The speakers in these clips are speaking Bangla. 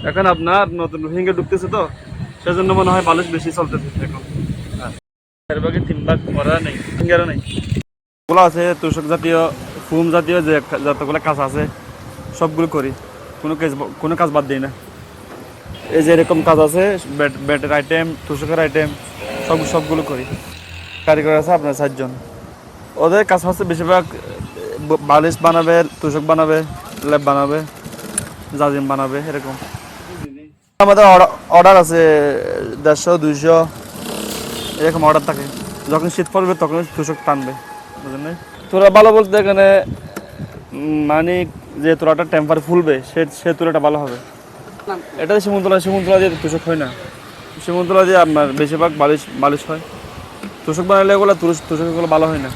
এখন আপনার নতুন হিঙ্গে ঢুকতেছে তো সেজন্য মনে হয় বালিশ বেশি চলতেছে এখন। এর বাকি 3 ভাগ করা নেই, হিঙ্গেরও নেই। গুলো আছে তোষক জাতীয়, ফুম জাতীয় যে যতগুলো কাজ আছে সবগুলো করি, কোনো কাজ বাদ দিই না। এই যে এরকম কাজ আছে, ব্যাটের আইটেম, তোষকের আইটেম সবগুলো করি। কারিগর আছে আপনার 4 জন। ওদের কাজ হচ্ছে বেশিরভাগ বালিশ বানাবে, তোষক বানাবে, ল্যাব বানাবে, জাজিম বানাবে, এরকম। আমাদের অর্ডার আছে 150-200 এরকম অর্ডার থাকে। যখন শীত পড়বে তখন তোষক টানবে, বুঝলেন? তোরা ভালো বলতে এখানে মানে যে তোরাটা টেম্পার ফুলবে সে তোরাটা ভালো হবে। এটা শিমুলতলা দিয়ে তোষক হয় না। শিমুলতলা দিয়ে আপনার বেশিরভাগ বালিশ হয়। তোষক বানালে এগুলো তোষকগুলো ভালো হয় না,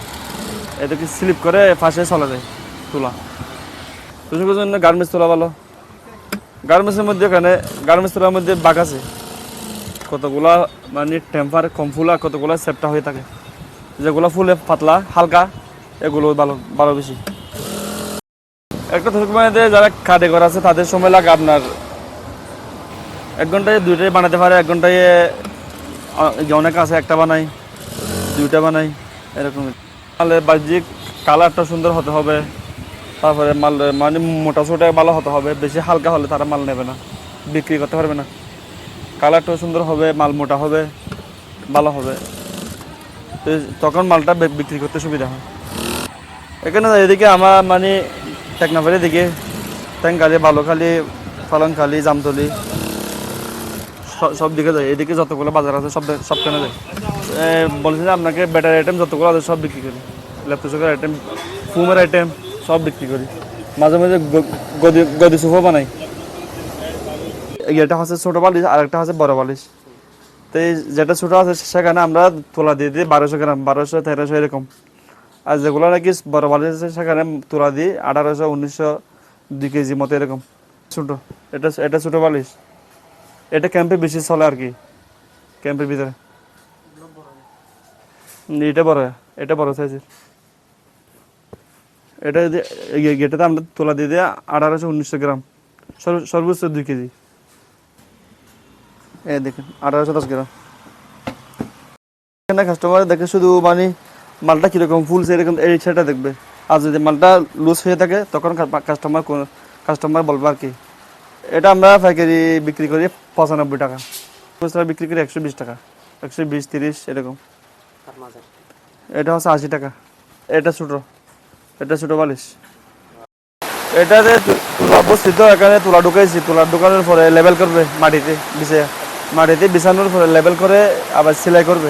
এদেরকে স্লিপ করে ফাঁসে চলে যায় তোলা। তোষকের জন্য গার্মেন্টস তোলা ভালো। গার্মেন্টস তোলার মধ্যে বাঘ আছে, কতগুলা মানে টেম্পার কম ফুলা, কতগুলা সেপটা হয়ে থাকে। যেগুলো ফুলে পাতলা হালকা এগুলো ভালো বেশি। একটা তোষক বানাতে যারা কারিগর আছে তাদের সময় লাগে আপনার 1 ঘন্টায় 2টাই বানাতে পারে, 1 ঘন্টায় অনেক আছে 1টা বানাই, 2টা বানাই, এরকম। তাহলে বাহ্যিক কালারটা সুন্দর হতে হবে, তারপরে মাল মানে মোটা সোটা ভালো হতে হবে। বেশি হালকা হলে তারা মাল নেবে না, বিক্রি করতে পারবে না। কালারটাও সুন্দর হবে, মাল মোটা হবে, ভালো হবে, তো তখন মালটা বিক্রি করতে সুবিধা হয়। এখানে এদিকে আমার মানে টেকনাফের এদিকে ট্যাঙ্কালি, বালুখালী, পালংখালী, জামতলি সব দিকে যায়। এদিকে যতগুলো বাজার আছে সবখানে যায়। বলছি যে আপনাকে ব্যাটারি আইটেম যতগুলো আছে সব বিক্রি করি, ল্যাপটপের আইটেম, ফুমের আইটেম সব বিক্রি করি। মাঝে মাঝে গদি সোফা বানাই। এটা হচ্ছে ছোটো বালিশ আর একটা হচ্ছে বড় বালিশ। তো এই যেটা ছোটো আছে সেখানে আমরা তোলা দিয়ে দিই 1200 গ্রাম, 1200-1300 এরকম। আর যেগুলো নাকি বড় বালিশ আছে সেখানে তোলা দিই 1800-1900, 2 কেজি মতো এরকম ছোটো। এটা ছোটো বালিশ, এটা ক্যাম্পে বেশি চলে আর কি, ক্যাম্পের ভিতরে। এটা বড় সাইজের। এটাতে আমরা তোলা দিয়ে দিই 1800-1900 গ্রাম, সর্বোচ্চ 2 কেজি। এই দেখেন 1810 গ্রাম। এখানে কাস্টমার দেখে শুধু মানে মালটা কীরকম ফুলছে এরকম এই সেটা দেখবে। আর যদি মালটা লুজ হয়ে থাকে তখন কাস্টমার বলবে আর কি। এটা আমরা পাইকারি বিক্রি করি 95 টাকা, খুচরা বিক্রি করি 120 টাকা, 120-30 এরকম। এটা হচ্ছে 80 টাকা। এটা ছোটো বালিশ। এটাতে অবস্থিত এখানে তুলা ঢুকাইছি, তুলা ঢুকানোর পরে লেবেল করবে মাটিতে বিছানোর পরে লেবেল করে আবার সেলাই করবে।